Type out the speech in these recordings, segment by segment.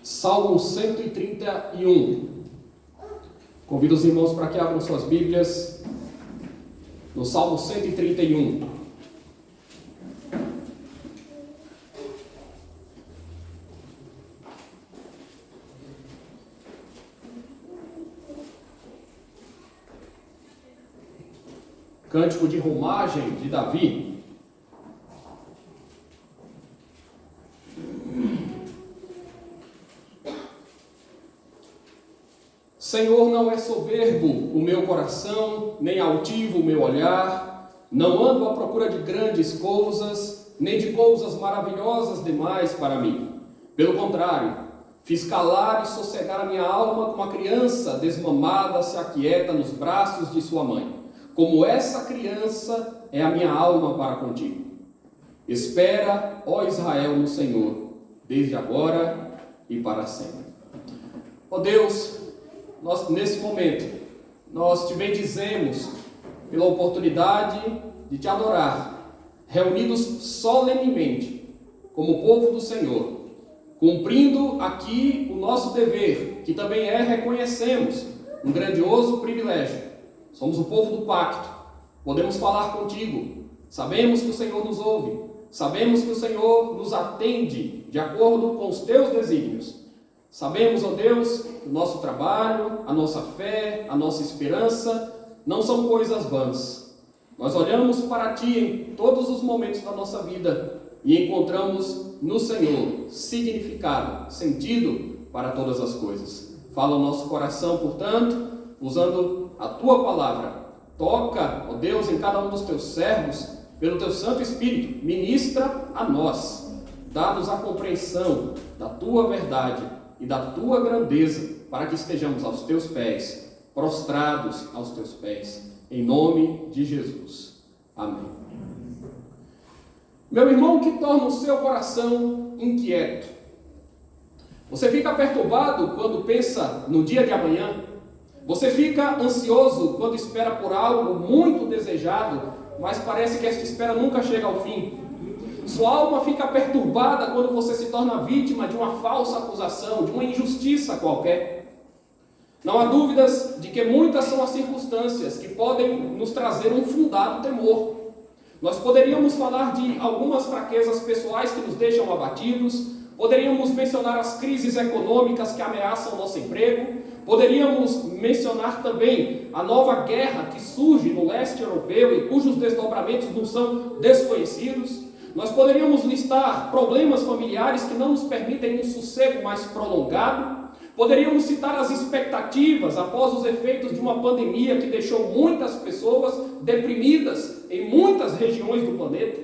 Salmo 131. Convido os irmãos para que abram suas Bíblias no Salmo 131. Cântico de romagem de Davi. Senhor, não é soberbo o meu coração, nem altivo o meu olhar, não ando à procura de grandes coisas, nem de coisas maravilhosas demais para mim. Pelo contrário, fiz calar e sossegar a minha alma como a criança desmamada se aquieta nos braços de sua mãe. Como essa criança é a minha alma para contigo. Espera, ó Israel, no Senhor, desde agora e para sempre. Ó Deus, nós, nesse momento, nós te bendizemos pela oportunidade de te adorar, reunidos solenemente, como povo do Senhor, cumprindo aqui o nosso dever, que também reconhecemos, um grandioso privilégio. Somos o povo do pacto, podemos falar contigo, sabemos que o Senhor nos ouve, sabemos que o Senhor nos atende de acordo com os teus desígnios. Sabemos, ó Deus, que o nosso trabalho, a nossa fé, a nossa esperança não são coisas vãs. Nós olhamos para Ti em todos os momentos da nossa vida e encontramos no Senhor significado, sentido para todas as coisas. Fala o nosso coração, portanto, usando a Tua palavra. Toca, ó Deus, em cada um dos Teus servos, pelo Teu Santo Espírito. Ministra a nós. Dá-nos a compreensão da Tua verdade e da Tua grandeza, para que estejamos aos Teus pés, prostrados aos Teus pés, em nome de Jesus. Amém. Meu irmão, o que torna o seu coração inquieto? Você fica perturbado quando pensa no dia de amanhã? Você fica ansioso quando espera por algo muito desejado, mas parece que esta espera nunca chega ao fim? Sua alma fica perturbada quando você se torna vítima de uma falsa acusação, de uma injustiça qualquer. Não há dúvidas de que muitas são as circunstâncias que podem nos trazer um fundado temor. Nós poderíamos falar de algumas fraquezas pessoais que nos deixam abatidos, poderíamos mencionar as crises econômicas que ameaçam o nosso emprego, poderíamos mencionar também a nova guerra que surge no leste europeu e cujos desdobramentos nos são desconhecidos. Nós poderíamos listar problemas familiares que não nos permitem um sossego mais prolongado. Poderíamos citar as expectativas após os efeitos de uma pandemia que deixou muitas pessoas deprimidas em muitas regiões do planeta.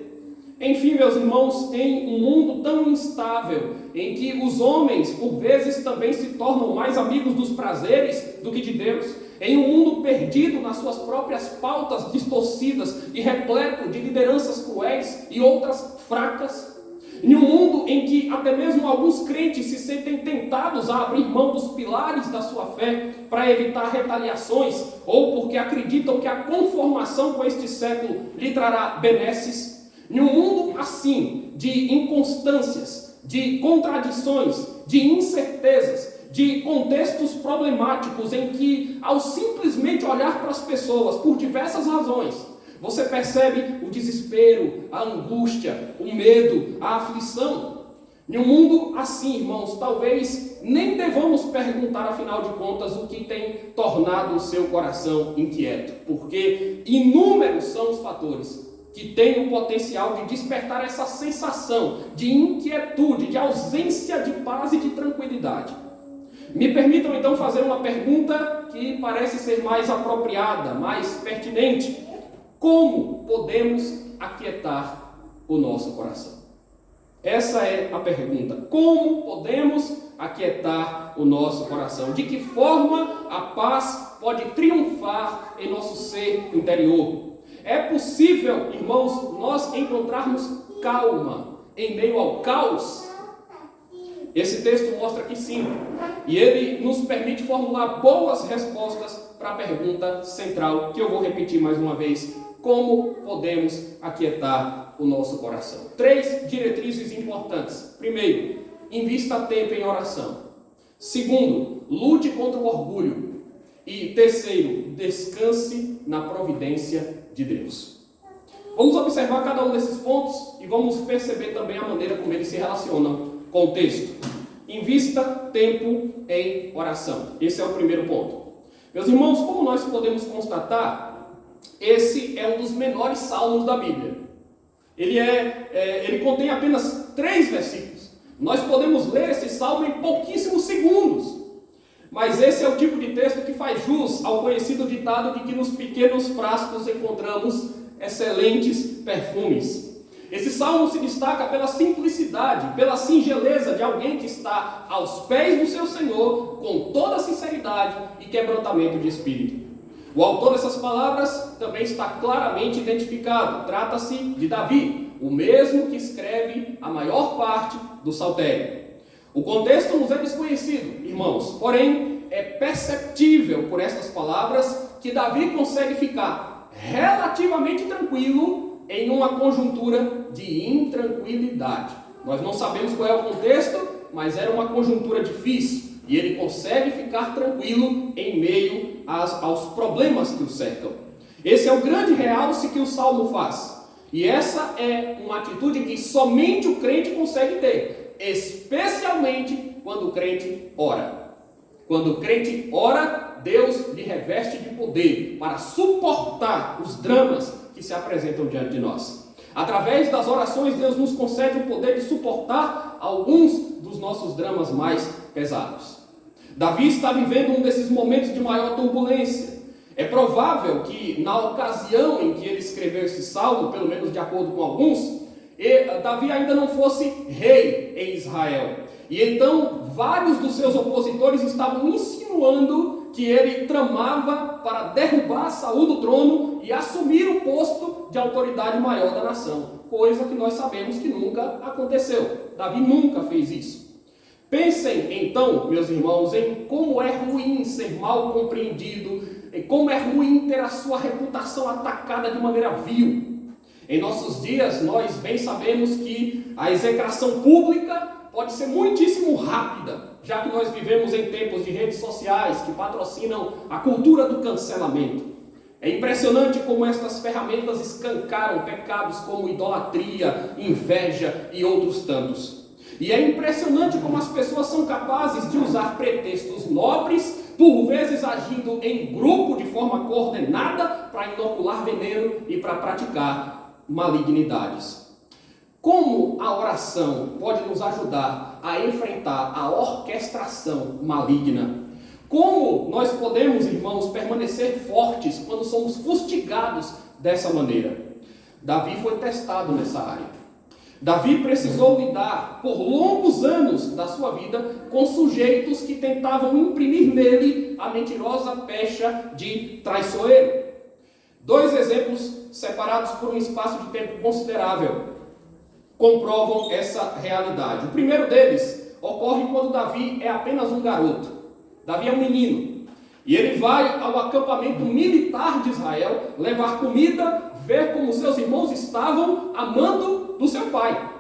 Enfim, meus irmãos, em um mundo tão instável, em que os homens, por vezes, também se tornam mais amigos dos prazeres do que de Deus, em um mundo perdido nas suas próprias pautas distorcidas e repleto de lideranças cruéis e outras fracas, em um mundo em que até mesmo alguns crentes se sentem tentados a abrir mão dos pilares da sua fé para evitar retaliações, ou porque acreditam que a conformação com este século lhe trará benesses, em um mundo assim, de inconstâncias, de contradições, de incertezas, de contextos problemáticos em que, ao simplesmente olhar para as pessoas por diversas razões, você percebe o desespero, a angústia, o medo, a aflição. Em um mundo assim, irmãos, talvez nem devamos perguntar, afinal de contas, o que tem tornado o seu coração inquieto, porque inúmeros são os fatores que têm o potencial de despertar essa sensação de inquietude, de ausência de paz e de tranquilidade. Me permitam então fazer uma pergunta que parece ser mais apropriada, mais pertinente. Como podemos aquietar o nosso coração? Essa é a pergunta. Como podemos aquietar o nosso coração? De que forma a paz pode triunfar em nosso ser interior? É possível, irmãos, nós encontrarmos calma em meio ao caos? Esse texto mostra que sim, e ele nos permite formular boas respostas para a pergunta central, que eu vou repetir mais uma vez: como podemos aquietar o nosso coração? 3 diretrizes importantes. Primeiro, invista tempo em oração. Segundo, lute contra o orgulho. E terceiro, descanse na providência de Deus. Vamos observar cada um desses pontos e vamos perceber também a maneira como eles se relacionam com o texto. Invista tempo em oração. Esse é o primeiro ponto. Meus irmãos, como nós podemos constatar, esse é um dos menores salmos da Bíblia. Ele contém apenas 3 versículos. Nós podemos ler esse salmo em pouquíssimos segundos. Mas esse é o tipo de texto que faz jus ao conhecido ditado de que nos pequenos frascos encontramos excelentes perfumes. Esse salmo se destaca pela simplicidade, pela singeleza de alguém que está aos pés do seu Senhor com toda sinceridade e quebrantamento de espírito. O autor dessas palavras também está claramente identificado. Trata-se de Davi, o mesmo que escreve a maior parte do saltério. O contexto nos é desconhecido, irmãos, porém é perceptível por estas palavras que Davi consegue ficar relativamente tranquilo em uma conjuntura de intranquilidade. Nós não sabemos qual é o contexto, mas era uma conjuntura difícil e ele consegue ficar tranquilo em meio aos problemas que o cercam. Esse é o grande realce que o Salmo faz. E essa é uma atitude que somente o crente consegue ter, especialmente quando o crente ora. Quando o crente ora, Deus lhe reveste de poder para suportar os dramas que se apresentam diante de nós. Através das orações, Deus nos concede o poder de suportar alguns dos nossos dramas mais pesados. Davi está vivendo um desses momentos de maior turbulência. É provável que na ocasião em que ele escreveu esse salmo, pelo menos de acordo com alguns, Davi ainda não fosse rei em Israel. E então vários dos seus opositores estavam insinuando que ele tramava para derrubar Saul do trono e assumir o posto de autoridade maior da nação. Coisa que nós sabemos que nunca aconteceu. Davi nunca fez isso. Pensem então, meus irmãos, em como é ruim ser mal compreendido, em como é ruim ter a sua reputação atacada de maneira vil. Em nossos dias, nós bem sabemos que a execração pública pode ser muitíssimo rápida, já que nós vivemos em tempos de redes sociais que patrocinam a cultura do cancelamento. É impressionante como estas ferramentas escancaram pecados como idolatria, inveja e outros tantos. E é impressionante como as pessoas são capazes de usar pretextos nobres, por vezes agindo em grupo de forma coordenada para inocular veneno e para praticar malignidades. Como a oração pode nos ajudar a enfrentar a orquestração maligna? Como nós podemos, irmãos, permanecer fortes quando somos fustigados dessa maneira? Davi foi testado nessa área. Davi precisou lidar por longos anos da sua vida com sujeitos que tentavam imprimir nele a mentirosa pecha de traiçoeiro. 2 exemplos separados por um espaço de tempo considerável comprovam essa realidade. O primeiro deles ocorre quando Davi é apenas um garoto. Davi é um menino. E ele vai ao acampamento militar de Israel levar comida, ver como seus irmãos estavam amando do seu pai.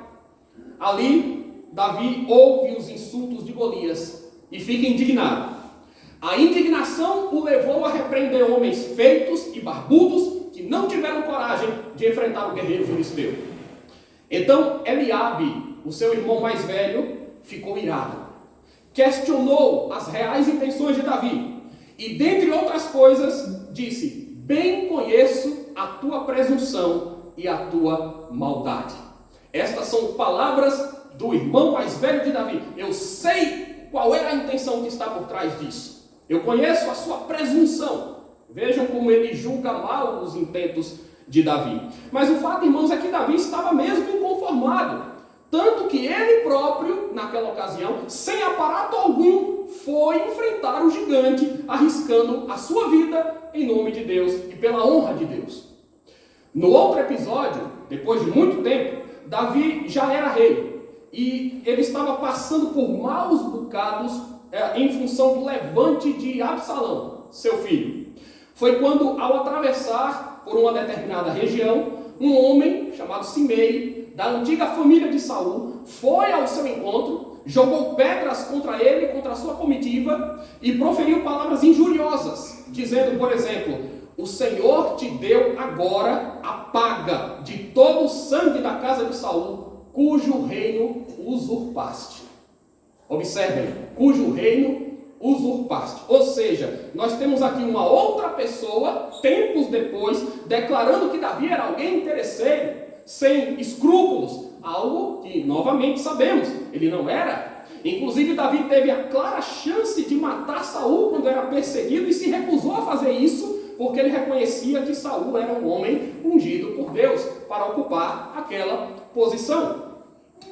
Ali, Davi ouve os insultos de Golias e fica indignado. A indignação o levou a repreender homens feitos e barbudos que não tiveram coragem de enfrentar o guerreiro filisteu. Então, Eliabe, o seu irmão mais velho, ficou irado. Questionou as reais intenções de Davi e, dentre outras coisas, disse: bem conheço a tua presunção e a tua maldade. Estas são palavras do irmão mais velho de Davi. Eu sei qual é a intenção que está por trás disso. Eu conheço a sua presunção. Vejam como ele julga mal os intentos de Davi. Mas o fato, irmãos, é que Davi estava mesmo inconformado. Tanto que ele próprio, naquela ocasião, sem aparato algum, foi enfrentar o gigante, arriscando a sua vida em nome de Deus e pela honra de Deus. No outro episódio, depois de muito tempo, Davi já era rei. E ele estava passando por maus bocados em função do levante de Absalão, seu filho. Foi quando, ao atravessar por uma determinada região, um homem chamado Simei, da antiga família de Saul, foi ao seu encontro, jogou pedras contra ele, contra a sua comitiva, e proferiu palavras injuriosas, dizendo, por exemplo: o Senhor te deu agora a paga de todo o sangue da casa de Saul, cujo reino usurpaste. Observem, cujo reino usurpaste. Ou seja, nós temos aqui uma outra pessoa, tempos depois, declarando que Davi era alguém interesseiro, sem escrúpulos, algo que, novamente, sabemos, ele não era. Inclusive, Davi teve a clara chance de matar Saul quando era perseguido e se recusou a fazer isso, porque ele reconhecia que Saul era um homem ungido por Deus para ocupar aquela posição.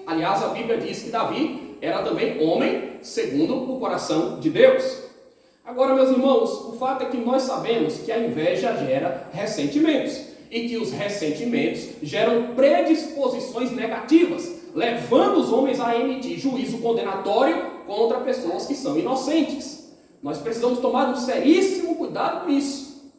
Aliás, a Bíblia diz que Davi era também homem segundo o coração de Deus. Agora, meus irmãos, o fato é que nós sabemos que a inveja gera ressentimentos, e que os ressentimentos geram predisposições negativas, levando os homens a emitir juízo condenatório contra pessoas que são inocentes. Nós precisamos tomar um seríssimo cuidado com isso.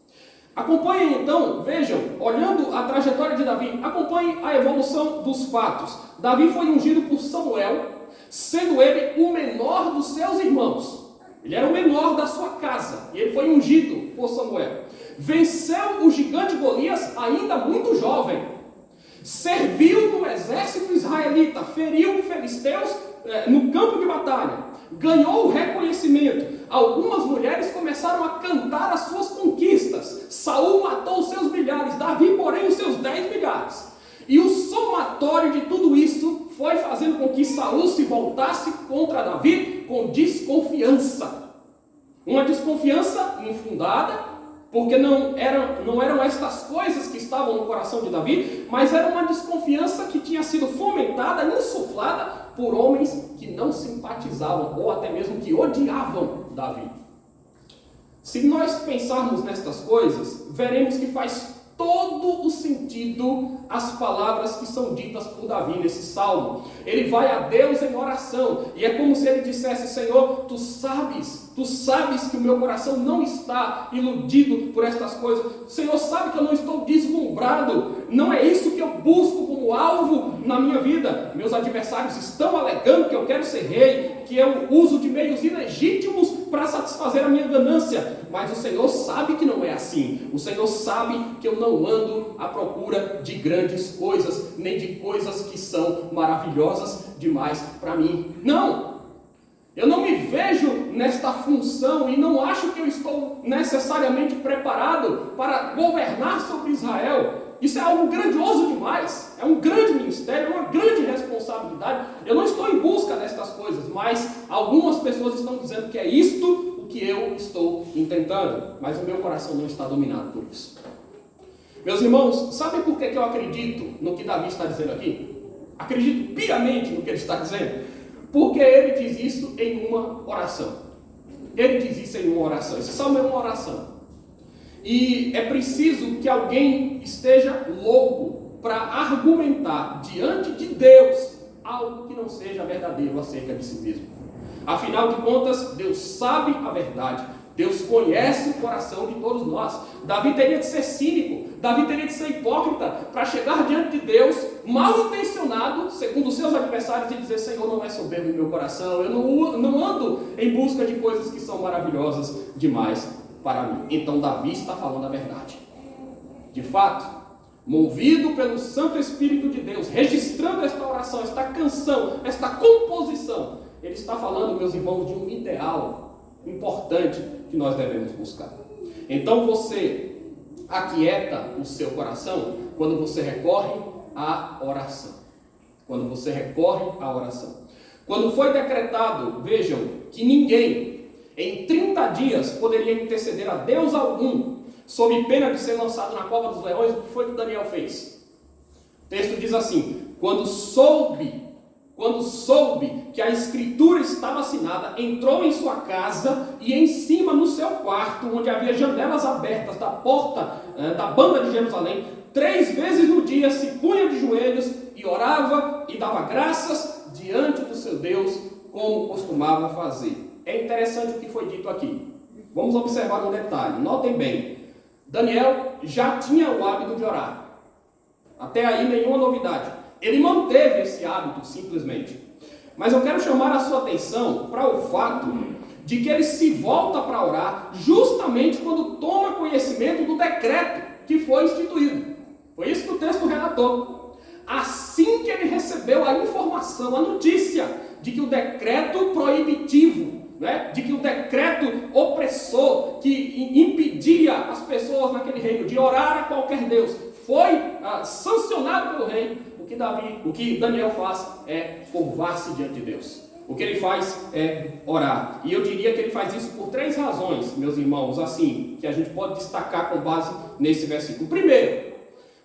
Acompanhem então, vejam, olhando a trajetória de Davi, acompanhem a evolução dos fatos. Davi foi ungido por Samuel, sendo ele o menor dos seus irmãos. Ele era o menor da sua casa, e ele foi ungido por Samuel. Venceu o gigante Golias ainda muito jovem. Serviu no exército israelita, feriu filisteus no campo de batalha. Ganhou o reconhecimento. Algumas mulheres começaram a cantar as suas conquistas. Saul matou os seus milhares, Davi, porém, os seus 10 milhares. E o somatório de tudo isso foi fazendo com que Saul se voltasse contra Davi com desconfiança. Uma desconfiança infundada, porque não eram estas coisas que estavam no coração de Davi, mas era uma desconfiança que tinha sido fomentada, insuflada por homens que não simpatizavam, ou até mesmo que odiavam Davi. Se nós pensarmos nestas coisas, veremos que faz todo o sentido as palavras que são ditas por Davi nesse salmo. Ele vai a Deus em oração, e é como se ele dissesse: Senhor, tu sabes que o meu coração não está iludido por estas coisas. O Senhor sabe que eu não estou deslumbrado. Não é isso que eu busco como alvo na minha vida. Meus adversários estão alegando que eu quero ser rei, que eu uso de meios ilegítimos para satisfazer a minha ganância. Mas o Senhor sabe que não é assim. O Senhor sabe que eu não ando à procura de grandes coisas, nem de coisas que são maravilhosas demais para mim. Não! Eu não me vejo nesta função e não acho que eu estou necessariamente preparado para governar sobre Israel. Isso é algo grandioso demais, é um grande ministério, é uma grande responsabilidade. Eu não estou em busca destas coisas, mas algumas pessoas estão dizendo que é isto o que eu estou intentando, mas o meu coração não está dominado por isso. Meus irmãos, sabem por que eu acredito no que Davi está dizendo aqui? Acredito piamente no que ele está dizendo. Porque ele diz isso em uma oração. Ele diz isso em uma oração. Esse salmo é uma oração. E é preciso que alguém esteja louco para argumentar diante de Deus algo que não seja verdadeiro acerca de si mesmo. Afinal de contas, Deus sabe a verdade. Deus conhece o coração de todos nós. Davi teria de ser cínico, Davi teria de ser hipócrita para chegar diante de Deus, mal intencionado, segundo os seus adversários, e dizer: Senhor, não é soberbo em meu coração, eu não ando em busca de coisas que são maravilhosas demais para mim. Então Davi está falando a verdade. De fato, movido pelo Santo Espírito de Deus, registrando esta oração, esta canção, esta composição, ele está falando, meus irmãos, de um ideal importante que nós devemos buscar. Então você aquieta o seu coração quando você recorre à oração. Quando você recorre à oração. Quando foi decretado, vejam, que ninguém em 30 dias poderia interceder a Deus algum, sob pena de ser lançado na cova dos leões, o que foi que Daniel fez? O texto diz assim: quando soube que a escritura estava assinada, entrou em sua casa e em cima no seu quarto, onde havia janelas abertas da porta da banda de Jerusalém, 3 vezes no dia se punha de joelhos e orava e dava graças diante do seu Deus, como costumava fazer. É interessante o que foi dito aqui. Vamos observar um detalhe. Notem bem, Daniel já tinha o hábito de orar. Até aí nenhuma novidade. Ele manteve esse hábito simplesmente. Mas eu quero chamar a sua atenção para o fato de que ele se volta para orar justamente quando toma conhecimento do decreto que foi instituído. Foi isso que o texto relatou. Assim que ele recebeu a informação, a notícia de que o decreto proibitivo, de que o decreto opressor que impedia as pessoas naquele reino de orar a qualquer Deus foi sancionado pelo rei, o que Daniel faz é curvar-se diante de Deus. O que ele faz é orar. E eu diria que ele faz isso por 3 razões, meus irmãos, assim, que a gente pode destacar com base nesse versículo. Primeiro,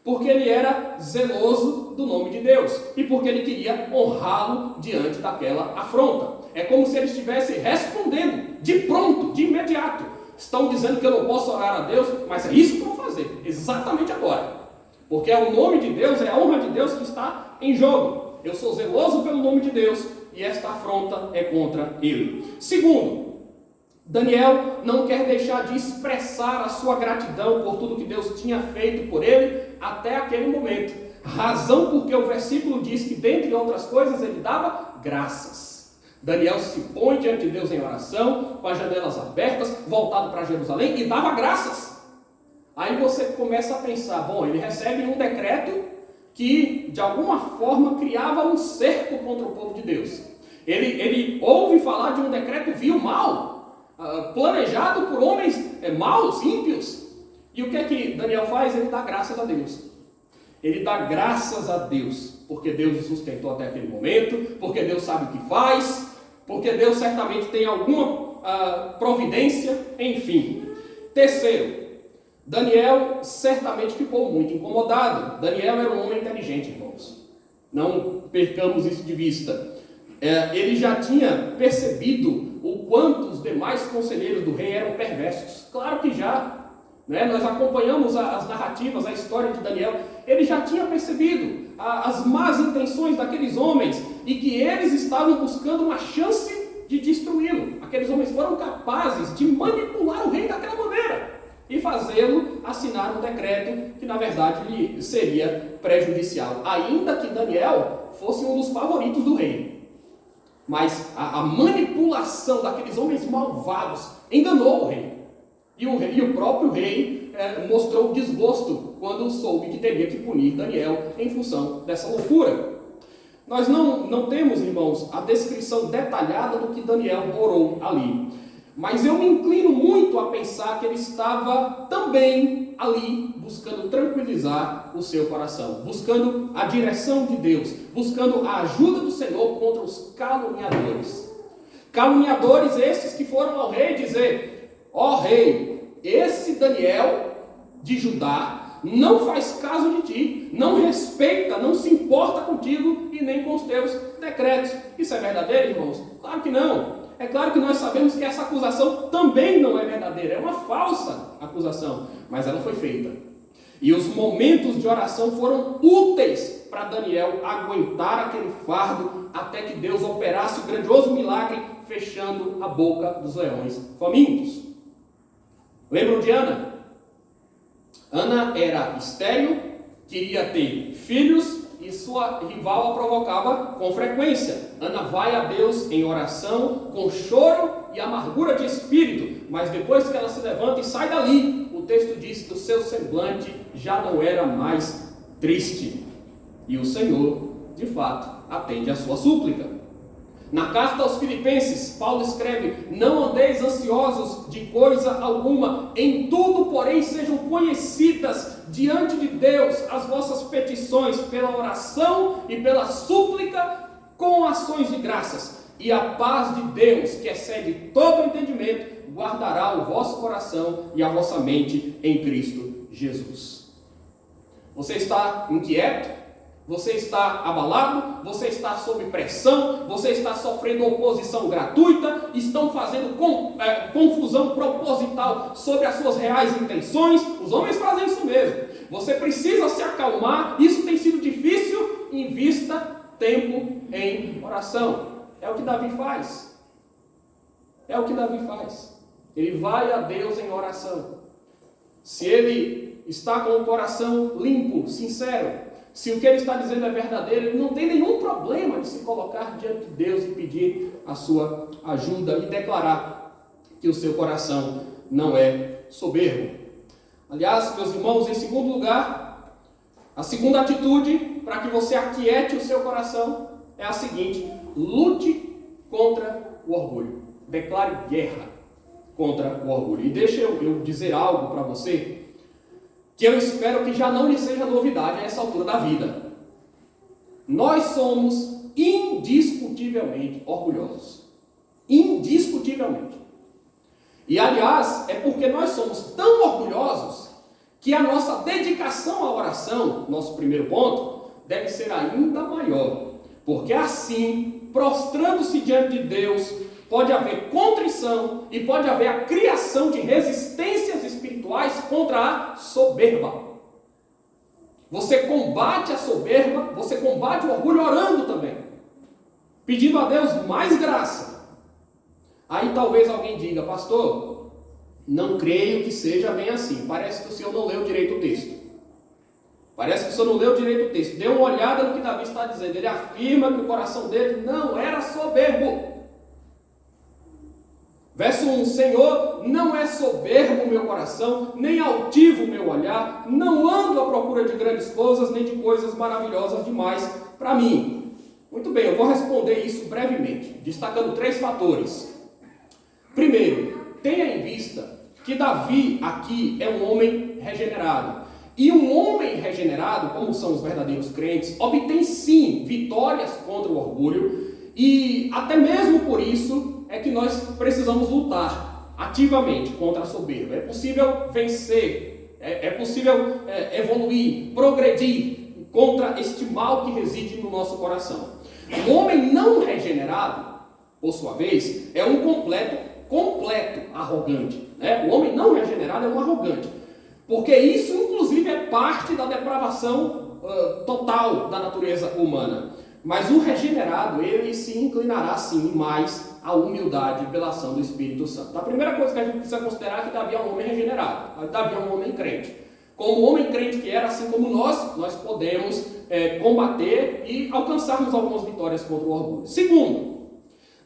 porque ele era zeloso do nome de Deus e porque ele queria honrá-lo diante daquela afronta. É como se ele estivesse respondendo de pronto, de imediato. Estão dizendo que eu não posso orar a Deus, mas é isso que eu vou fazer, exatamente agora. Porque é o nome de Deus, é a honra de Deus que está em jogo. Eu sou zeloso pelo nome de Deus e esta afronta é contra ele. Segundo, Daniel não quer deixar de expressar a sua gratidão por tudo que Deus tinha feito por ele até aquele momento. Razão porque o versículo diz que, dentre outras coisas, ele dava graças. Daniel se põe diante de Deus em oração, com as janelas abertas, voltado para Jerusalém, e dava graças. Aí você começa a pensar, bom, ele recebe um decreto que, de alguma forma, criava um cerco contra o povo de Deus. Ele ouve falar de um decreto vil, mal, planejado por homens maus, ímpios. E o que é que Daniel faz? Ele dá graças a Deus. Ele dá graças a Deus, porque Deus o sustentou até aquele momento, porque Deus sabe o que faz, porque Deus certamente tem alguma providência, enfim. Terceiro, Daniel certamente ficou muito incomodado. Daniel era um homem inteligente, irmãos. Não percamos isso de vista. Ele já tinha percebido o quanto os demais conselheiros do rei eram perversos. Claro que já. Nós acompanhamos as narrativas, a história de Daniel. Ele já tinha percebido as más intenções daqueles homens e que eles estavam buscando uma chance de destruí-lo. Aqueles homens foram capazes de manipular o rei daquela maneira e fazê-lo assinar um decreto que na verdade lhe seria prejudicial, ainda que Daniel fosse um dos favoritos do rei. Mas a manipulação daqueles homens malvados enganou o rei. E o próprio rei mostrou desgosto quando soube que teria que punir Daniel em função dessa loucura. Nós não temos, irmãos, a descrição detalhada do que Daniel orou ali. Mas eu me inclino muito a pensar que ele estava também ali buscando tranquilizar o seu coração, buscando a direção de Deus, buscando a ajuda do Senhor contra os caluniadores. Caluniadores esses que foram ao rei dizer: ó rei, esse Daniel de Judá não faz caso de ti, não respeita, não se importa contigo e nem com os teus decretos. Isso é verdadeiro, irmãos? Claro que não. É claro que nós sabemos que essa acusação também não é verdadeira, é uma falsa acusação, mas ela foi feita. E os momentos de oração foram úteis para Daniel aguentar aquele fardo até que Deus operasse o grandioso milagre, fechando a boca dos leões famintos. Lembram de Ana? Ana era estéril, queria ter filhos e sua rival a provocava com frequência. Ana vai a Deus em oração, com choro e amargura de espírito, mas depois que ela se levanta e sai dali, o texto diz que o seu semblante já não era mais triste. E o Senhor, de fato, atende a sua súplica. Na carta aos Filipenses, Paulo escreve: não andeis ansiosos de coisa alguma, em tudo, porém, sejam conhecidas diante de Deus as vossas petições pela oração e pela súplica com ações de graças. E a paz de Deus, que excede todo entendimento, guardará o vosso coração e a vossa mente em Cristo Jesus. Você está inquieto? Você está abalado? Você está sob pressão? Você está sofrendo oposição gratuita? Estão fazendo confusão proposital sobre as suas reais intenções? Os homens fazem isso mesmo. Você precisa se acalmar. Isso tem sido difícil. Invista tempo em oração. É o que Davi faz. É o que Davi faz. Ele vai a Deus em oração. Se ele está com o coração limpo, sincero, se o que ele está dizendo é verdadeiro, ele não tem nenhum problema de se colocar diante de Deus e pedir a sua ajuda e declarar que o seu coração não é soberbo. Aliás, meus irmãos, em segundo lugar, a segunda atitude para que você aquiete o seu coração é a seguinte: lute contra o orgulho. Declare guerra contra o orgulho. E deixa eu dizer algo para você que eu espero que já não lhe seja novidade a essa altura da vida. Nós somos indiscutivelmente orgulhosos. Indiscutivelmente. E aliás, é porque nós somos tão orgulhosos que a nossa dedicação à oração, nosso primeiro ponto, deve ser ainda maior. Porque assim, prostrando-se diante de Deus, pode haver contrição e pode haver a criação de resistências espirituais contra a soberba. Você combate a soberba, você combate o orgulho orando também, pedindo a Deus mais graça. Aí talvez alguém diga: pastor, não creio que seja bem assim. Parece que o senhor não leu direito o texto. Parece que o senhor não leu direito o texto. Dê uma olhada no que Davi está dizendo. Ele afirma que o coração dele não era soberbo. Verso 1: Senhor, não é soberbo o meu coração, nem altivo o meu olhar, não ando à procura de grandes coisas, nem de coisas maravilhosas demais para mim. Muito bem, eu vou responder isso brevemente, destacando 3 fatores. Primeiro, tenha em vista que Davi aqui é um homem regenerado. E um homem regenerado, como são os verdadeiros crentes, obtém sim vitórias contra o orgulho, e até mesmo por isso é que nós precisamos lutar ativamente contra a soberba. É possível vencer, é possível evoluir, progredir contra este mal que reside no nosso coração. O homem não regenerado, por sua vez, é um completo arrogante. O homem não regenerado é um arrogante. Porque isso, inclusive, é parte da depravação total da natureza humana. Mas o regenerado, ele se inclinará, sim, mais à humildade pela ação do Espírito Santo. A primeira coisa que a gente precisa considerar é que Davi é um homem regenerado. Davi é um homem crente. Como homem crente que era, assim como nós podemos combater e alcançarmos algumas vitórias contra o orgulho. Segundo,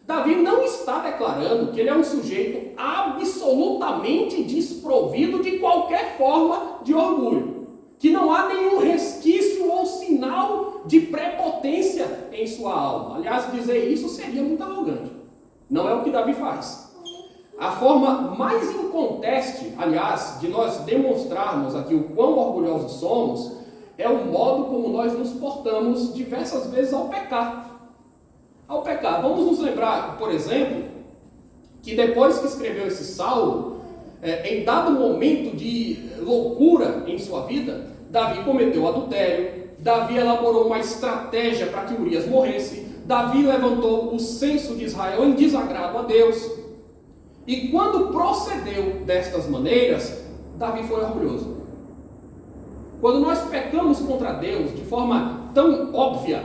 Davi não está declarando que ele é um sujeito absolutamente desprovido de qualquer forma de orgulho, que não há nenhum resquício ou sinal de prepotência em sua alma. Aliás, dizer isso seria muito arrogante. Não é o que Davi faz. A forma mais inconteste, aliás, de nós demonstrarmos aqui o quão orgulhosos somos, é o modo como nós nos portamos diversas vezes ao pecar. Vamos nos lembrar, por exemplo, que depois que escreveu esse salmo, em dado momento de loucura em sua vida, Davi cometeu adultério, Davi elaborou uma estratégia para que Urias morresse, Davi levantou o censo de Israel em desagrado a Deus, e quando procedeu destas maneiras, Davi foi orgulhoso. Quando nós pecamos contra Deus de forma tão óbvia,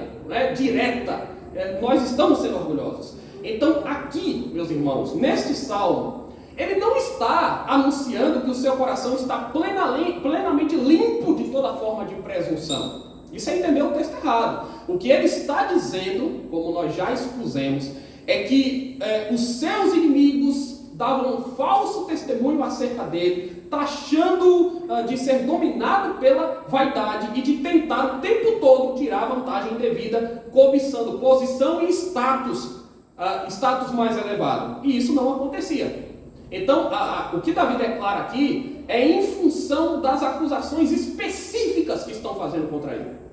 direta, nós estamos sendo orgulhosos. Então aqui, meus irmãos, neste salmo, ele não está anunciando que o seu coração está plenamente limpo de toda forma de presunção. Isso é entender o texto errado. O que ele está dizendo, como nós já expusemos, é que os seus inimigos davam um falso testemunho acerca dele, taxando de ser dominado pela vaidade e de tentar o tempo todo tirar vantagem devida, cobiçando posição e status mais elevado. E isso não acontecia. Então, o que Davi declara aqui é em função das acusações específicas que estão fazendo contra ele.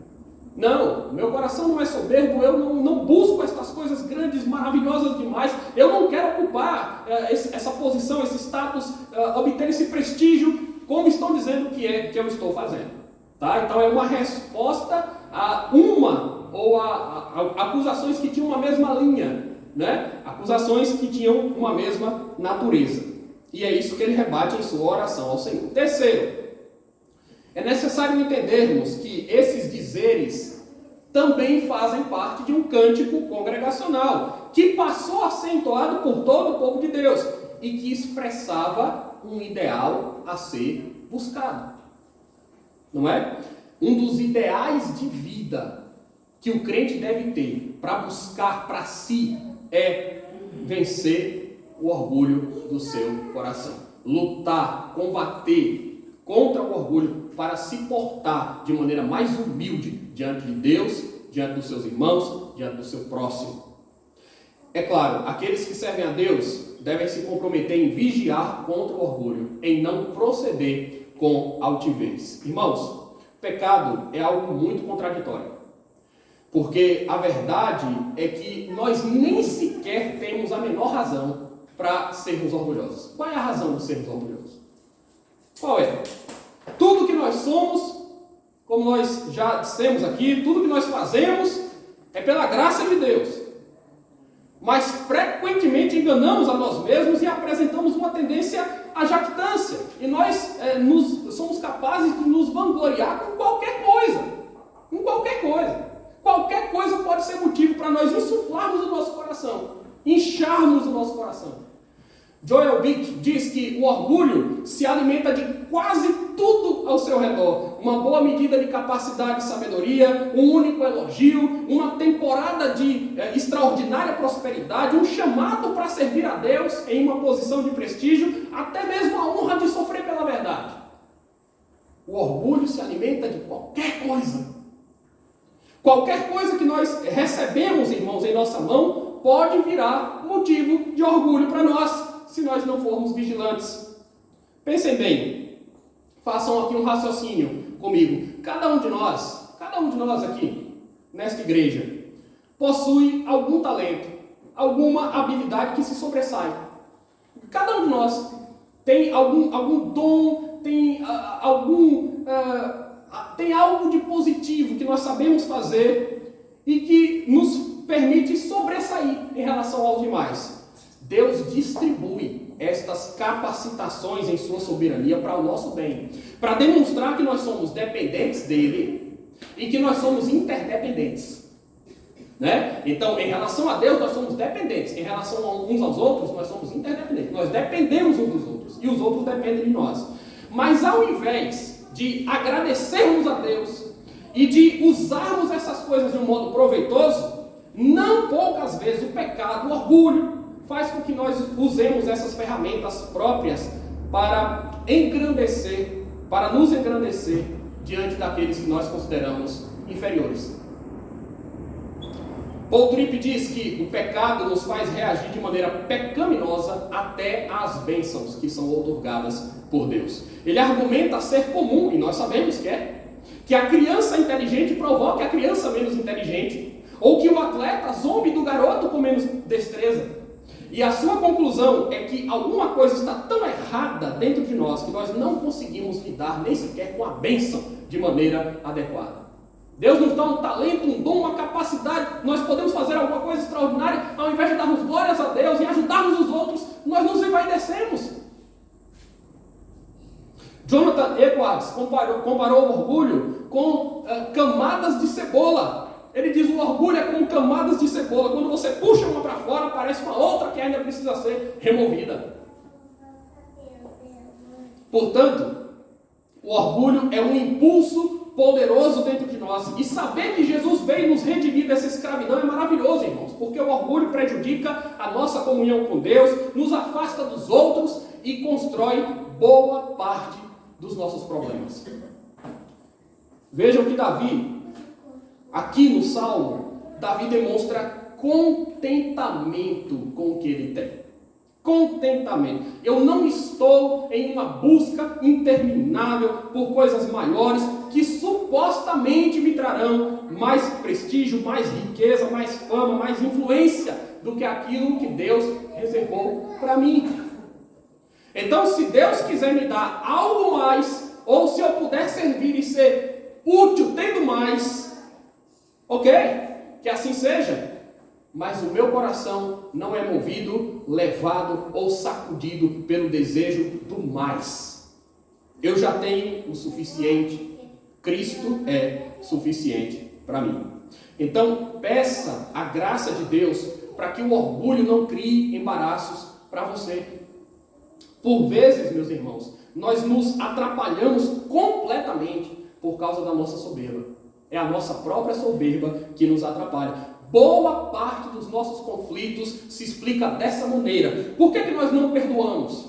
Não, meu coração não é soberbo, eu não busco estas coisas grandes, maravilhosas demais, eu não quero ocupar essa posição, esse status, obter esse prestígio, como estão dizendo que eu estou fazendo. Tá? Então é uma resposta a acusações que tinham uma mesma linha, acusações que tinham uma mesma natureza. E é isso que ele rebate em sua oração ao Senhor. Terceiro, é necessário entendermos que esses dizeres também fazem parte de um cântico congregacional, que passou a ser entoado por todo o povo de Deus e que expressava um ideal a ser buscado. Não é? um dos ideais de vida que o crente deve ter para buscar para si é vencer o orgulho do seu coração. Lutar, combater contra o orgulho para se portar de maneira mais humilde diante de Deus, diante dos seus irmãos, diante do seu próximo. É claro, aqueles que servem a Deus devem se comprometer em vigiar contra o orgulho, em não proceder com altivez. Irmãos, pecado é algo muito contraditório, porque a verdade é que nós nem sequer temos a menor razão para sermos orgulhosos. Qual é a razão de sermos orgulhosos? Qual é? Tudo que nós somos, como nós já dissemos aqui, tudo que nós fazemos é pela graça de Deus. Mas frequentemente enganamos a nós mesmos e apresentamos uma tendência à jactância. E nós somos capazes de nos vangloriar com qualquer coisa. Com qualquer coisa. Qualquer coisa pode ser motivo para nós insuflarmos o nosso coração, incharmos o nosso coração. Joel Bick diz que o orgulho se alimenta de quase tudo ao seu redor. Uma boa medida de capacidade e sabedoria, um único elogio, uma temporada de extraordinária prosperidade, um chamado para servir a Deus em uma posição de prestígio, até mesmo a honra de sofrer pela verdade. O orgulho se alimenta de qualquer coisa. Qualquer coisa que nós recebemos, irmãos, em nossa mão, pode virar motivo de orgulho para nós, se nós não formos vigilantes. Pensem bem, façam aqui um raciocínio comigo. Cada um de nós aqui, nesta igreja, possui algum talento, alguma habilidade que se sobressai. Cada um de nós tem algum dom, tem algo de positivo que nós sabemos fazer e que nos permite sobressair em relação aos demais. Deus distribui estas capacitações em sua soberania para o nosso bem, para demonstrar que nós somos dependentes dele e que nós somos interdependentes. Né? Então, em relação a Deus, nós somos dependentes. Em relação uns aos outros, nós somos interdependentes. Nós dependemos uns dos outros e os outros dependem de nós. Mas ao invés de agradecermos a Deus e de usarmos essas coisas de um modo proveitoso, não poucas vezes o pecado, o orgulho, faz com que nós usemos essas ferramentas próprias para engrandecer, para nos engrandecer diante daqueles que nós consideramos inferiores. Paul Tripp diz que o pecado nos faz reagir de maneira pecaminosa até às bênçãos que são outorgadas por Deus. Ele argumenta ser comum, e nós sabemos que a criança inteligente provoque a criança menos inteligente, ou que o atleta zombe do garoto com menos destreza. E a sua conclusão é que alguma coisa está tão errada dentro de nós que nós não conseguimos lidar nem sequer com a bênção de maneira adequada. Deus nos dá um talento, um dom, uma capacidade, nós podemos fazer alguma coisa extraordinária, ao invés de darmos glórias a Deus e ajudarmos os outros, nós nos envaidecemos. Jonathan Edwards comparou o orgulho com camadas de cebola. Ele diz: o orgulho é como camadas de cebola. Quando você puxa uma para fora, aparece uma outra que ainda precisa ser removida. Portanto, o orgulho é um impulso poderoso dentro de nós. E saber que Jesus veio nos redimir dessa escravidão é maravilhoso, irmãos. Porque o orgulho prejudica a nossa comunhão com Deus, nos afasta dos outros e constrói boa parte dos nossos problemas. Vejam que Davi, aqui no Salmo, Davi demonstra contentamento com o que ele tem. Contentamento. Eu não estou em uma busca interminável por coisas maiores que supostamente me trarão mais prestígio, mais riqueza, mais fama, mais influência do que aquilo que Deus reservou para mim. Então, se Deus quiser me dar algo mais, ou se eu puder servir e ser útil tendo mais, ok, que assim seja, mas o meu coração não é movido, levado ou sacudido pelo desejo do mais. Eu já tenho o suficiente, Cristo é suficiente para mim. Então, peça a graça de Deus para que o orgulho não crie embaraços para você. Por vezes, meus irmãos, nós nos atrapalhamos completamente por causa da nossa soberba. É a nossa própria soberba que nos atrapalha. Boa parte dos nossos conflitos se explica dessa maneira. Por que nós não perdoamos?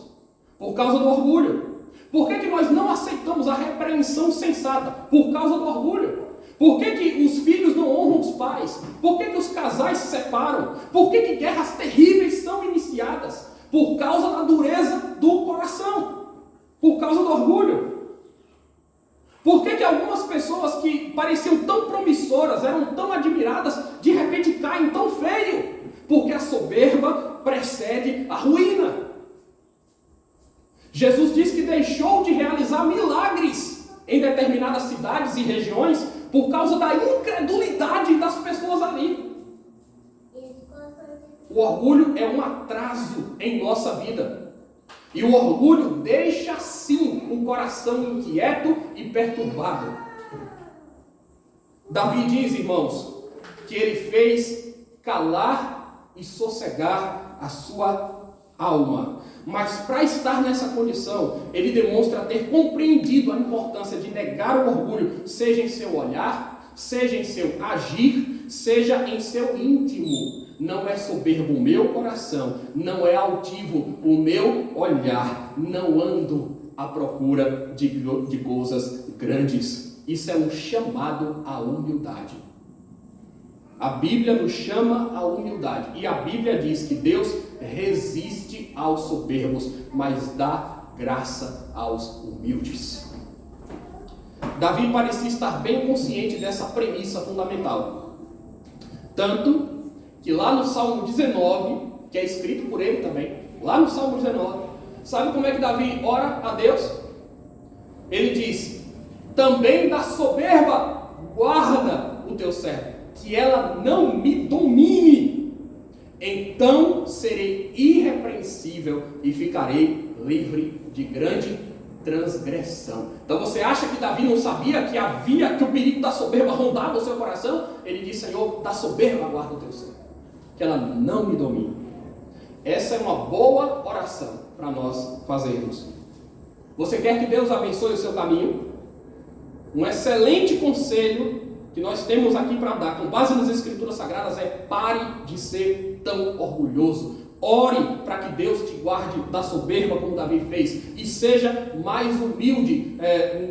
Por causa do orgulho. Por que nós não aceitamos a repreensão sensata? Por causa do orgulho. Por que os filhos não honram os pais? Por que os casais se separam? Por que guerras terríveis são iniciadas? Por causa da dureza do coração. Por causa do orgulho. Por que algumas pessoas que pareciam tão promissoras, eram tão admiradas, de repente caem tão feio? Porque a soberba precede a ruína. Jesus diz que deixou de realizar milagres em determinadas cidades e regiões por causa da incredulidade das pessoas ali. O orgulho é um atraso em nossa vida. E o orgulho deixa sim um coração inquieto e perturbado. Davi diz, irmãos, que ele fez calar e sossegar a sua alma. Mas para estar nessa condição, ele demonstra ter compreendido a importância de negar o orgulho, seja em seu olhar, seja em seu agir, seja em seu íntimo. Não é soberbo o meu coração, não é altivo o meu olhar, não ando à procura de coisas grandes. Isso é um chamado à humildade. A Bíblia nos chama à humildade. E a Bíblia diz que Deus resiste aos soberbos, mas dá graça aos humildes. Davi parecia estar bem consciente dessa premissa fundamental. Tanto que lá no Salmo 19, que é escrito por ele também, lá no Salmo 19, sabe como é que Davi ora a Deus? Ele diz: também da soberba guarda o teu servo, que ela não me domine, então serei irrepreensível e ficarei livre de grande transgressão. Então você acha que Davi não sabia que o perigo da soberba rondava o seu coração? Ele diz: Senhor, da soberba guarda o teu servo, que ela não me domine. Essa é uma boa oração para nós fazermos. Você quer que Deus abençoe o seu caminho? Um excelente conselho que nós temos aqui para dar, com base nas Escrituras Sagradas, é: pare de ser tão orgulhoso. Ore para que Deus te guarde da soberba, como Davi fez, e seja mais humilde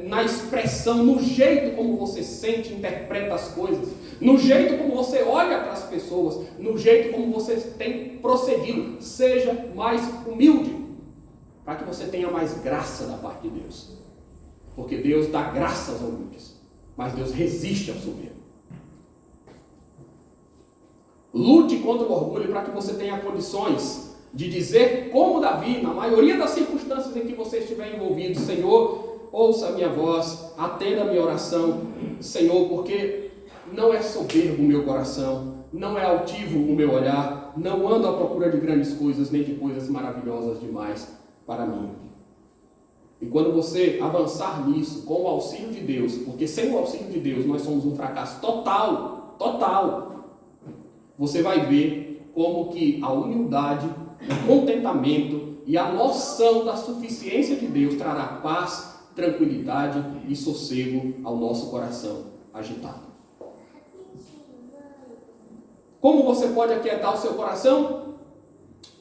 na expressão, no jeito como você sente e interpreta as coisas, no jeito como você olha para as pessoas, no jeito como você tem procedido. Seja mais humilde, para que você tenha mais graça da parte de Deus, porque Deus dá graça aos humildes, mas Deus resiste ao soberbo. Lute contra o orgulho para que você tenha condições de dizer, como Davi, na maioria das circunstâncias em que você estiver envolvido: Senhor, ouça a minha voz, atenda a minha oração, Senhor, porque não é soberbo o meu coração, não é altivo o meu olhar, não ando à procura de grandes coisas, nem de coisas maravilhosas demais para mim. E quando você avançar nisso, com o auxílio de Deus, porque sem o auxílio de Deus nós somos um fracasso total, você vai ver como que a humildade, o contentamento e a noção da suficiência de Deus trará paz, tranquilidade e sossego ao nosso coração agitado. Como você pode aquietar o seu coração?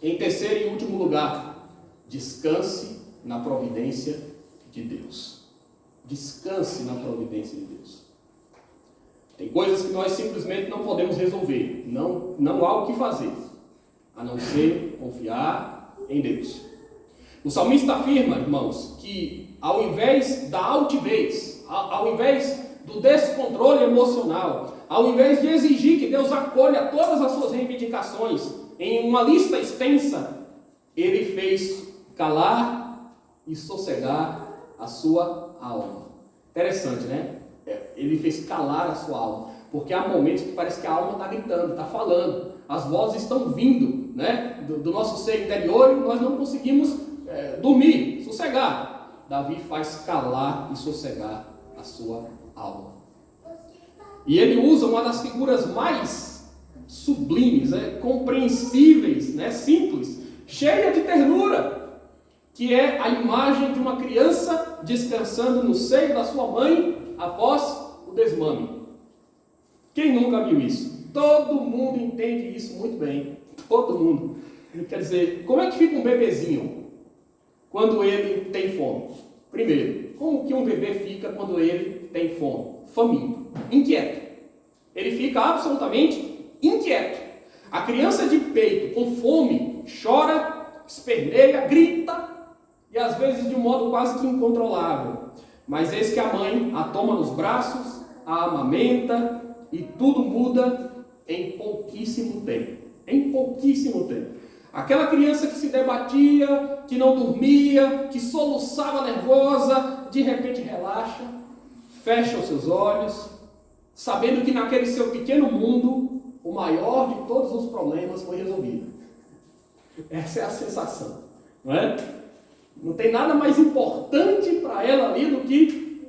Em terceiro e último lugar, descanse na providência de Deus. Descanse na providência de Deus. Tem coisas que nós simplesmente não podemos resolver. Não há o que fazer, a não ser confiar em Deus. O salmista afirma, irmãos, que ao invés da altivez, ao invés do descontrole emocional, ao invés de exigir que Deus acolha todas as suas reivindicações em uma lista extensa, ele fez calar e sossegar a sua alma. Interessante, né? Ele fez calar a sua alma, porque há momentos que parece que a alma está gritando, está falando, as vozes estão vindo, né, do nosso ser interior, e nós não conseguimos dormir, sossegar. Davi faz calar e sossegar a sua alma. E ele usa uma das figuras mais sublimes, compreensíveis, simples, cheia de ternura, que é a imagem de uma criança descansando no seio da sua mãe após o desmame. Quem nunca viu isso? Todo mundo entende isso muito bem. Todo mundo. Quer dizer, como é que fica um bebezinho quando ele tem fome? Primeiro, como que um bebê fica quando ele tem fome? Faminto, inquieto. Ele fica absolutamente inquieto. A criança de peito com fome chora, esperneia, grita e às vezes de um modo quase que incontrolável. Mas eis que a mãe a toma nos braços, a amamenta e tudo muda em pouquíssimo tempo. Em pouquíssimo tempo. Aquela criança que se debatia, que não dormia, que soluçava nervosa, de repente relaxa, fecha os seus olhos, sabendo que naquele seu pequeno mundo, o maior de todos os problemas foi resolvido. Essa é a sensação, não é? Não tem nada mais importante para ela ali do que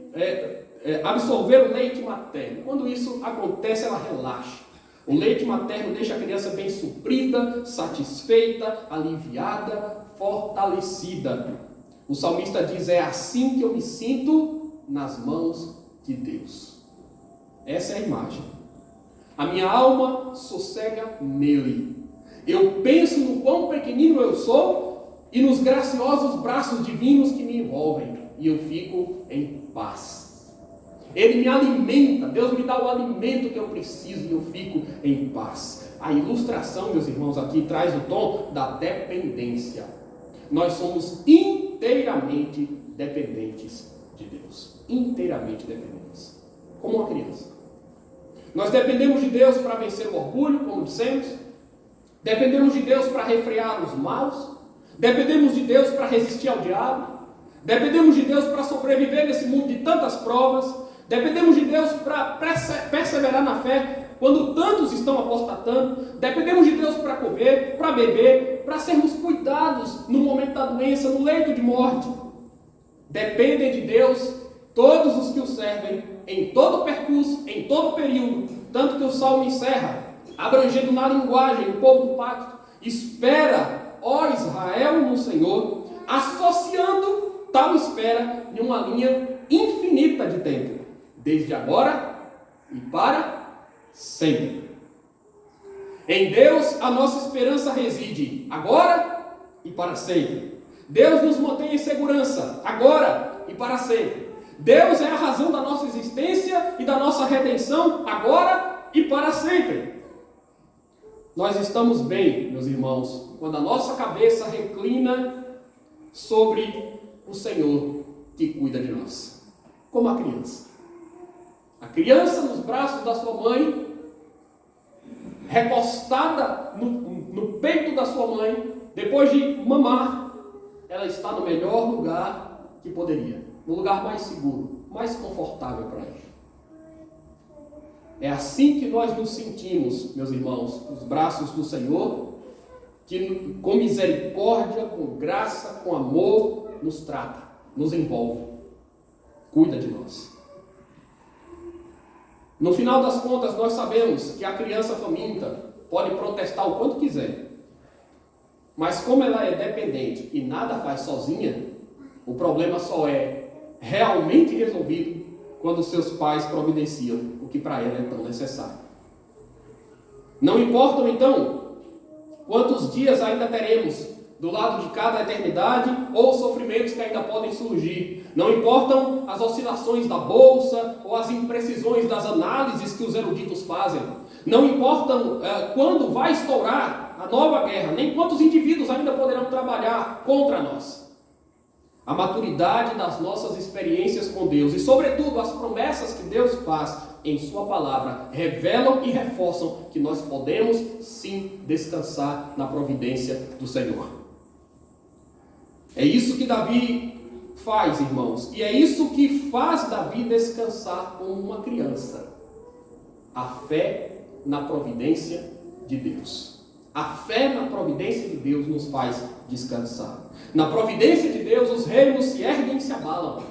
absorver o leite materno. Quando isso acontece, ela relaxa. O leite materno deixa a criança bem suprida, satisfeita, aliviada, fortalecida. O salmista diz: é assim que eu me sinto nas mãos de Deus. Essa é a imagem. A minha alma sossega nele. Eu penso no quão pequenino eu sou e nos graciosos braços divinos que me envolvem. E eu fico em paz. Ele me alimenta, Deus me dá o alimento que eu preciso e eu fico em paz. A ilustração, meus irmãos, aqui traz o tom da dependência. Nós somos inteiramente dependentes de Deus. Inteiramente dependentes. Como uma criança. Nós dependemos de Deus para vencer o orgulho, como dissemos. Dependemos de Deus para refrear os maus. Dependemos de Deus para resistir ao diabo. Dependemos de Deus para sobreviver nesse mundo de tantas provas. Dependemos de Deus para perseverar na fé quando tantos estão apostatando. Dependemos de Deus para comer, para beber, para sermos cuidados no momento da doença, no leito de morte. Dependem de Deus todos os que o servem em todo o percurso, em todo o período. Tanto que o Salmo encerra, abrangendo na linguagem o povo do pacto. Espera, ó Israel, no Senhor, associando tal espera em uma linha infinita de tempo. Desde agora e para sempre. Em Deus a nossa esperança reside, agora e para sempre. Deus nos mantém em segurança, agora e para sempre. Deus é a razão da nossa existência e da nossa redenção, agora e para sempre. Nós estamos bem, meus irmãos, quando a nossa cabeça reclina sobre o Senhor que cuida de nós, como a criança. A criança nos braços da sua mãe, recostada no peito da sua mãe, depois de mamar, ela está no melhor lugar que poderia, no lugar mais seguro, mais confortável para ela. É assim que nós nos sentimos, meus irmãos, nos braços do Senhor, que com misericórdia, com graça, com amor, nos trata, nos envolve, cuida de nós. No final das contas, nós sabemos que a criança faminta pode protestar o quanto quiser. Mas como ela é dependente e nada faz sozinha, o problema só é realmente resolvido quando seus pais providenciam o que para ela é tão necessário. Não importam, então, quantos dias ainda teremos do lado de cada eternidade ou sofrimentos que ainda podem surgir. Não importam as oscilações da bolsa ou as imprecisões das análises que os eruditos fazem. Não importam quando vai estourar a nova guerra, nem quantos indivíduos ainda poderão trabalhar contra nós. A maturidade das nossas experiências com Deus e, sobretudo, as promessas que Deus faz em sua palavra revelam e reforçam que nós podemos sim descansar na providência do Senhor. É isso que Davi faz, irmãos, e é isso que faz Davi descansar como uma criança. A fé na providência de Deus. A fé na providência de Deus nos faz descansar. Na providência de Deus, os reinos se erguem e se abalam.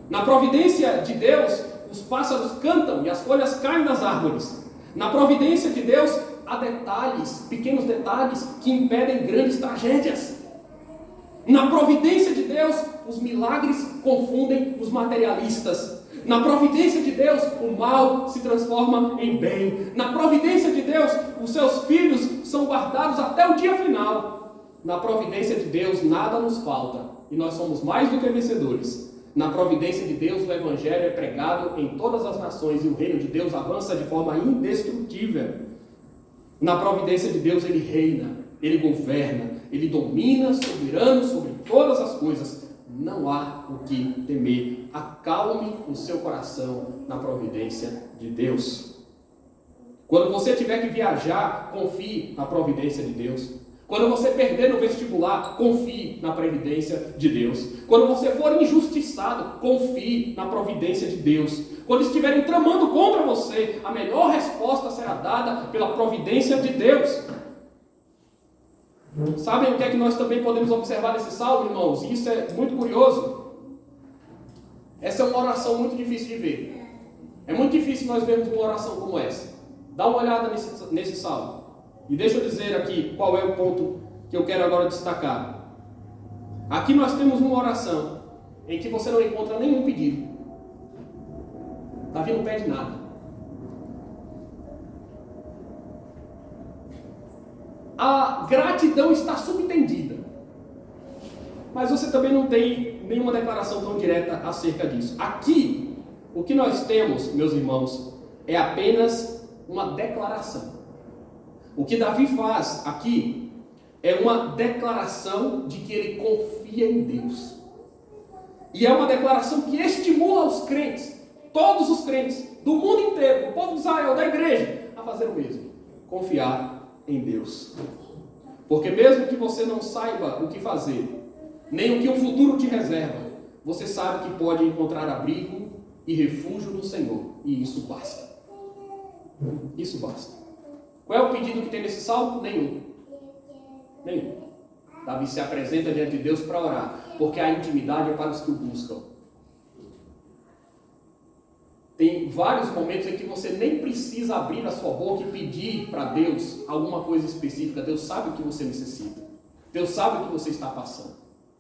Na providência de Deus, os pássaros cantam e as folhas caem nas árvores. Na providência de Deus, há detalhes, pequenos detalhes, que impedem grandes tragédias. Na providência de Deus, os milagres confundem os materialistas. Na providência de Deus, o mal se transforma em bem. Na providência de Deus, os seus filhos são guardados até o dia final. Na providência de Deus, nada nos falta. E nós somos mais do que vencedores. Na providência de Deus, o Evangelho é pregado em todas as nações e o reino de Deus avança de forma indestrutível. Na providência de Deus, Ele reina, Ele governa, Ele domina, soberano sobre todas as coisas. Não há o que temer. Acalme o seu coração na providência de Deus. Quando você tiver que viajar, confie na providência de Deus. Quando você perder no vestibular, confie na previdência de Deus. Quando você for injustiçado, confie na providência de Deus. Quando estiverem tramando contra você, a melhor resposta será dada pela providência de Deus. Sabem o que é que nós também podemos observar nesse salmo, irmãos? E isso é muito curioso. Essa é uma oração muito difícil de ver. É muito difícil nós vermos uma oração como essa. Dá uma olhada nesse salmo. E deixa eu dizer aqui qual é o ponto que eu quero agora destacar. Aqui nós temos uma oração em que você não encontra nenhum pedido. Davi não pede nada. A gratidão está subentendida. Mas você também não tem nenhuma declaração tão direta acerca disso. Aqui, o que nós temos, meus irmãos, é apenas uma declaração. O que Davi faz aqui é uma declaração de que ele confia em Deus. E é uma declaração que estimula os crentes, todos os crentes, do mundo inteiro, do povo de Israel, da igreja, a fazer o mesmo. Confiar em Deus. Porque mesmo que você não saiba o que fazer, nem o que o futuro te reserva, você sabe que pode encontrar abrigo e refúgio no Senhor. E isso basta. Isso basta. Qual é o pedido que tem nesse salmo? Nenhum. Davi se apresenta diante de Deus para orar, porque a intimidade é para os que o buscam. Tem vários momentos em que você nem precisa abrir a sua boca e pedir para Deus alguma coisa específica. Deus sabe o que você necessita. Deus sabe o que você está passando.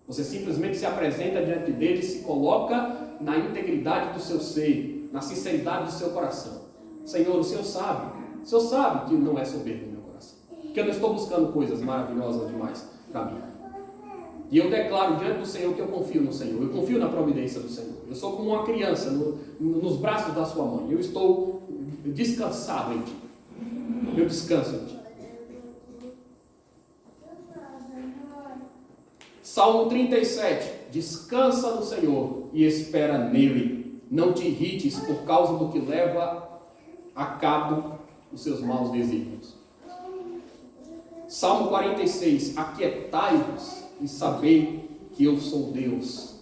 Você simplesmente se apresenta diante dele e se coloca na integridade do seu ser, na sinceridade do seu coração. Senhor, o Senhor sabe que não é soberbo no meu coração. Que eu não estou buscando coisas maravilhosas demais para mim. E eu declaro diante do Senhor que eu confio no Senhor. Eu confio na providência do Senhor. Eu sou como uma criança nos braços da sua mãe. Eu estou descansado em ti. Eu descanso em ti. Salmo 37. Descansa no Senhor e espera nele. Não te irrites por causa do que leva a cabo os seus maus desígnios. Salmo 46. Aquietai-vos e sabei que eu sou Deus.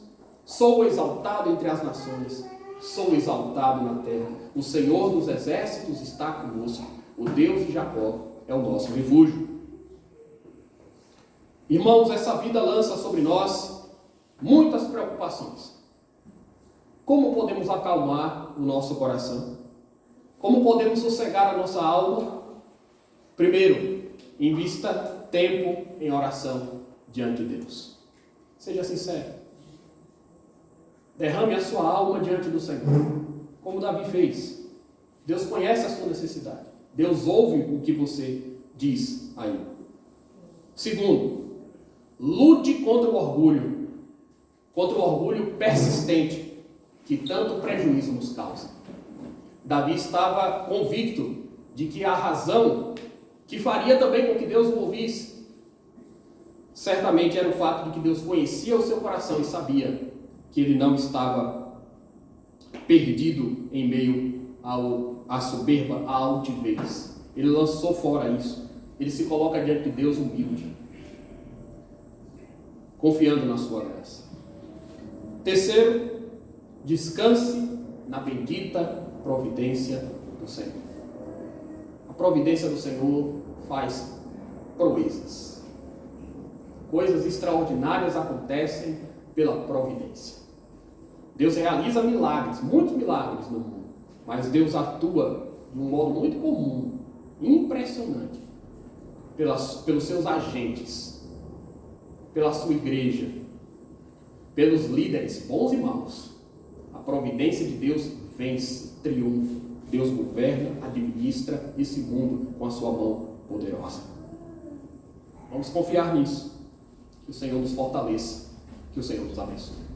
Sou exaltado entre as nações, sou exaltado na terra. O Senhor dos exércitos está conosco. O Deus de Jacó é o nosso refúgio. Irmãos, essa vida lança sobre nós muitas preocupações. Como podemos acalmar o nosso coração? Como podemos sossegar a nossa alma? Primeiro, invista tempo em oração diante de Deus. Seja sincero. Derrame a sua alma diante do Senhor, como Davi fez. Deus conhece a sua necessidade. Deus ouve o que você diz a Ele. Segundo, lute contra o orgulho persistente que tanto prejuízo nos causa. Davi estava convicto de que a razão que faria também com que Deus o ouvisse, certamente era o fato de que Deus conhecia o seu coração e sabia que ele não estava perdido em meio à soberba, à altivez. Ele lançou fora isso. Ele se coloca diante de Deus humilde, confiando na sua graça. Terceiro, descanse na bendita providência do Senhor. A providência do Senhor faz proezas. Coisas extraordinárias acontecem pela providência. Deus realiza milagres, muitos milagres no mundo, mas Deus atua de um modo muito comum, impressionante, pelos seus agentes, pela sua igreja, pelos líderes bons e maus. a providência de Deus vence, triunfa. Deus governa, administra esse mundo com a sua mão poderosa. Vamos confiar nisso. Que o Senhor nos fortaleça. Que o Senhor nos abençoe.